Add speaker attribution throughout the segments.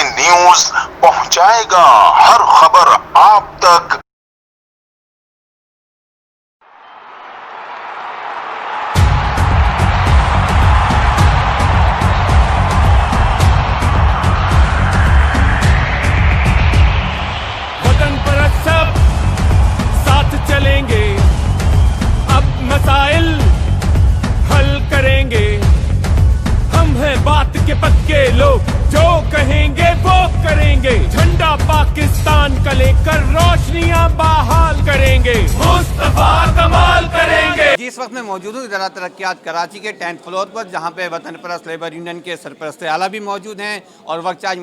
Speaker 1: News पहुंचाएगा हर खबर आप तक।
Speaker 2: वतन परस्त सब साथ चलेंगे, अब मसाइल हल करेंगे। हम हैं बात के पक्के लोग, जो कहेंगे वो करेंगे। झंडा पाकिस्तान का लेकर रोशनियां बहाल करेंगे, मुस्तफा कमाल करेंगे।
Speaker 3: इस वक्त मैं मौजूद हूँ इदारा तरक्यात कराची के 10th फ्लोर पर, जहाँ पे वतन परस्त लेबर यूनियन के सरपरस्त आला भी मौजूद हैं और वक्त चार्ज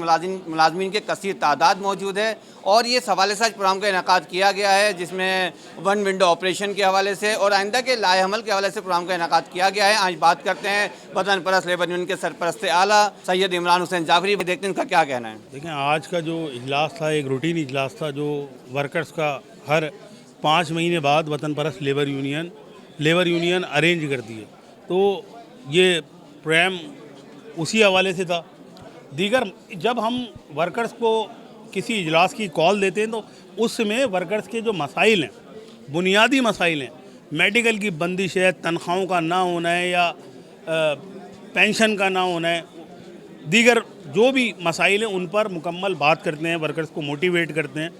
Speaker 3: मुलाजमीन के कसीर तादाद मौजूद है। और ये इस हवाले से आज प्रोग्राम का इनेकाद किया गया है, जिसमें वन विंडो ऑपरेशन के हवाले से और आइंदा के लाए अमल के हवाले से प्रोग्राम का इनेकाद किया गया है। आज बात करते हैं वतन परस्त लेबर यूनियन के सरपरस्त आला सैयद इमरान हुसैन जाफरी, देखते हैं उनका क्या कहना है।
Speaker 4: देखें, आज का जो इजलास था एक रूटीन इजलास था, जो वर्कर्स का हर 5 महीने बाद वतन परस्त लेबर यूनियन अरेंज करती है। तो ये प्रोग्राम उसी हवाले से था। दीगर जब हम वर्कर्स को किसी इजलास की कॉल देते हैं तो उसमें वर्कर्स के जो मसाइल हैं, बुनियादी मसाइल हैं, मेडिकल की बंदिश है, तनख्वाहों का ना होना है या पेंशन का ना होना है, दीगर जो भी मसाइल हैं उन पर मुकम्मल बात करते हैं, वर्कर्स को मोटिवेट करते हैं।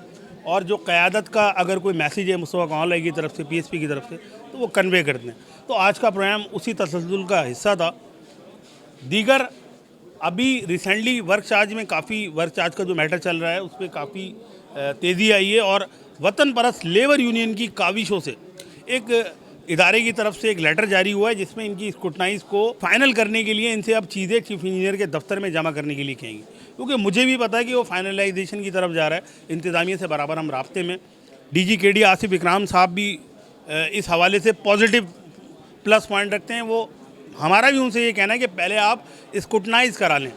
Speaker 4: और जो क़यादत का अगर कोई मैसेज है मुस्तफ़ा कमाल की तरफ से, पीएसपी की तरफ से, तो वो कन्वे करते हैं। तो आज का प्रोग्राम उसी तसल्सल का हिस्सा था। दीगर अभी रिसेंटली वर्क चार्ज में काफ़ी, वर्क चार्ज का जो मैटर चल रहा है उस पर काफ़ी तेज़ी आई है और वतन परस्त लेबर यूनियन की काविशों से एक इदारे की तरफ से एक लेटर जारी हुआ है, जिसमें इनकी स्क्रूटनाइज को फाइनल करने के लिए इनसे अब चीज़ें चीफ इंजीनियर के दफ्तर में जमा करने के लिए कहेंगी। क्योंकि मुझे भी पता है कि वो फाइनलाइजेशन की तरफ जा रहा है। इंतज़ामिया से बराबर हम राब्ते में, DG KD आसिफ इकराम साहब भी इस हवाले से पॉजिटिव प्लस पॉइंट रखते हैं। वो हमारा भी उनसे ये कहना है कि पहले आप स्क्रूटनाइज करा लें।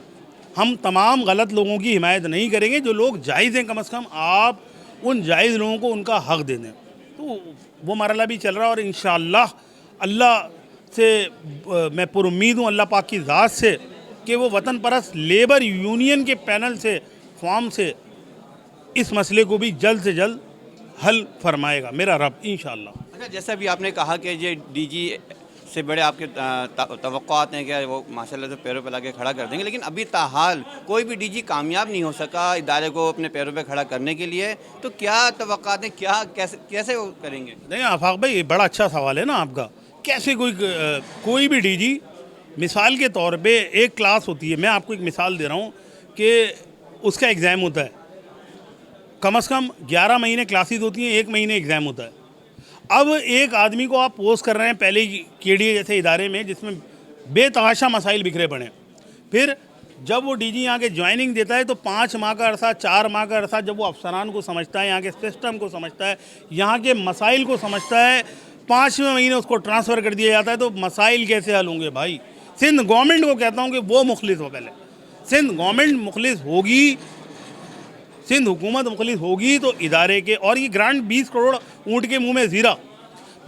Speaker 4: हम तमाम गलत लोगों की हिमायत नहीं करेंगे, जो लोग जायज़ हैं कम अज़ कम आप उन जायज़ लोगों को उनका हक़ दे दें। तो वो मरला भी चल रहा है और इंशाअल्लाह अल्लाह से मैं पुरुम्मीद हूँ, अल्लाह पाक की ज़ात से, कि वो वतन परस्त लेबर यूनियन के पैनल से, फॉर्म से इस मसले को भी जल्द से जल्द हल फरमाएगा मेरा रब, इंशाअल्लाह।
Speaker 3: अच्छा, जैसा भी आपने कहा कि ये DG से बड़े आपके तवक्कुआत हैं कि वो माशाल्लाह से पैरों पर लाके खड़ा कर देंगे, लेकिन अभी ताहाल कोई भी DG कामयाब नहीं हो सका इदारे को अपने पैरों पे खड़ा करने के लिए। तो क्या तवक्कुआत हैं, क्या कैसे वो करेंगे?
Speaker 4: नहीं आफाक भाई, ये बड़ा अच्छा सवाल है ना आपका। कैसे कोई भी DG, मिसाल के तौर पे एक क्लास होती है, मैं आपको एक मिसाल दे रहा हूँ कि उसका एग्ज़ाम होता है, कम से कम 11 महीने क्लासेस होती हैं, 1 महीने एग्ज़ाम होता है। अब एक आदमी को आप पोस्ट कर रहे हैं पहले KDA जैसे इदारे में, जिसमें बेतहाशा मसाइल बिखरे पड़े हैं। फिर जब वो DG यहाँ के ज्वाइनिंग देता है तो 5 माह का अरसा, 4 माह का अरसा जब वो अफसरान को समझता है, यहाँ के सिस्टम को समझता है, यहाँ के मसाइल को समझता है, 5वें महीने उसको ट्रांसफ़र कर दिया जाता है। तो मसाइल कैसे हल होंगे भाई? सिंध गवर्नमेंट को कहता हूँ कि वो मुखलिस हो। पहले सिंध गवर्नमेंट मुखलिस होगी, सिंध हुकूमत मुखलिस होगी तो इदारे के, और ये ग्रांट 20 करोड़ ऊँट के मुंह में ज़ीरा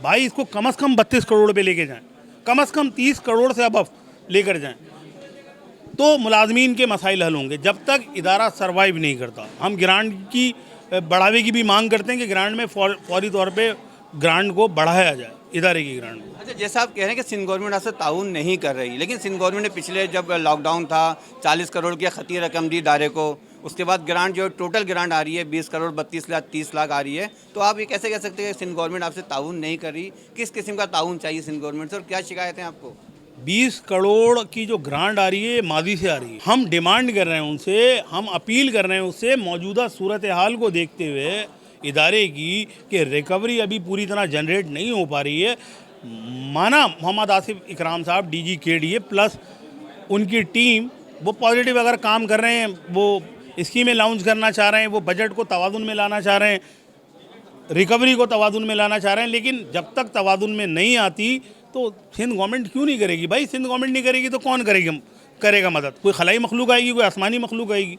Speaker 4: भाई, इसको कम से कम 32 करोड़ पे लेके जाएं, कम से कम 30 करोड़ से अब लेकर जाएं, तो मुलाजमीन के मसाइल हल होंगे। जब तक इदारा सर्वाइव नहीं करता, हम ग्रांट की बढ़ावे की भी मांग करते हैं कि ग्रांट में फौरी तौर पे ग्रांट को बढ़ाया जाए, इदारे की ग्रांट को।
Speaker 3: अच्छा, जैसा आप कह रहे हैं कि सिंध गवर्नमेंट आपसे ताउन नहीं कर रही, लेकिन सिंध गवर्नमेंट ने पिछले जब लॉकडाउन था 40 करोड़ की खती रकम दी इदारे को, उसके बाद ग्रांट जो टोटल ग्रांट आ रही है 20 करोड़ 32 लाख 30 लाख आ रही है। तो आप ये कैसे कह सकते हैं कि सिंध गवर्नमेंट आपसे ताउन नहीं कर रही? किस किस्म का ताउन चाहिए सिंध गवर्नमेंट से और क्या शिकायत है आपको?
Speaker 4: 20 करोड़ की जो ग्रांट आ रही है माजी से आ रही है। हम डिमांड कर रहे हैं उनसे, हम अपील कर रहे हैं उससे, मौजूदा सूरत हाल को देखते हुए इदारे की, कि रिकवरी अभी पूरी तरह जनरेट नहीं हो पा रही है। माना मोहम्मद आसिफ इकराम साहब DG KDA प्लस उनकी टीम वो पॉजिटिव अगर काम कर रहे हैं, वो स्कीमें लॉन्च करना चाह रहे हैं, वो बजट को तवाज़ुन में लाना चाह रहे हैं, रिकवरी को तवाज़ुन में लाना चाह रहे हैं, लेकिन जब तक तवाज़ुन में नहीं आती तो सिंध गवर्नमेंट क्यों नहीं करेगी भाई? सिंध गवर्नमेंट नहीं करेगी तो कौन करेगा मदद? कोई खलाई मखलूक आएगी, कोई आसमानी मखलूक आएगी?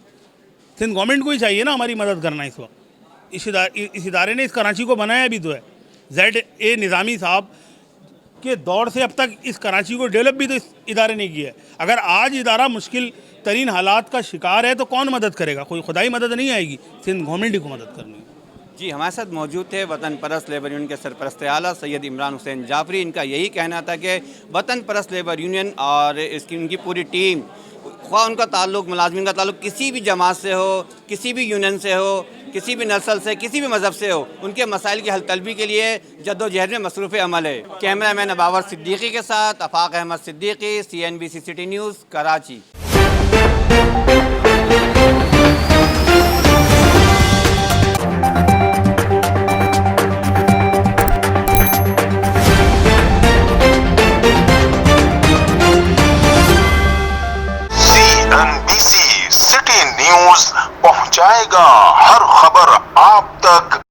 Speaker 4: सिंध गवर्नमेंट को ही चाहिए ना हमारी मदद करना इस वक्त। इस इदारे ने इस कराची को बनाया भी तो है। ZA निज़ामी साहब के दौर से अब तक इस कराची को डेवलप भी तो इस इदारे ने किया है। अगर आज इदारा मुश्किल तरीन हालात का शिकार है तो कौन मदद करेगा? कोई खुदाई मदद नहीं आएगी, सिंध गवर्नमेंट को मदद करनी है।
Speaker 3: जी, हमारे साथ मौजूद थे वतन परस्त लेबर यूनियन के सरपरस्त आला सैयद इमरान हुसैन जाफरी। इनका यही कहना था कि वतन परस्त लेबर यूनियन और इसकी उनकी पूरी टीम, ख्वाह उनका ताल्लुक, मुलाजमीन का ताल्लुक किसी भी जमात से हो, किसी भी यूनियन से हो, किसी भी नस्ल से, किसी भी मज़हब से हो, उनके मसाइल की हल तलबी के लिए जद्दोजहद में मसरूफ़ अमल है। कैमरा मैन अबावर सिद्दीकी के साथ Afaq Ahmed Siddiqui, CNBC city news, Karachi.
Speaker 1: CNBC city news पहुंचाएगा हर खबर आप तक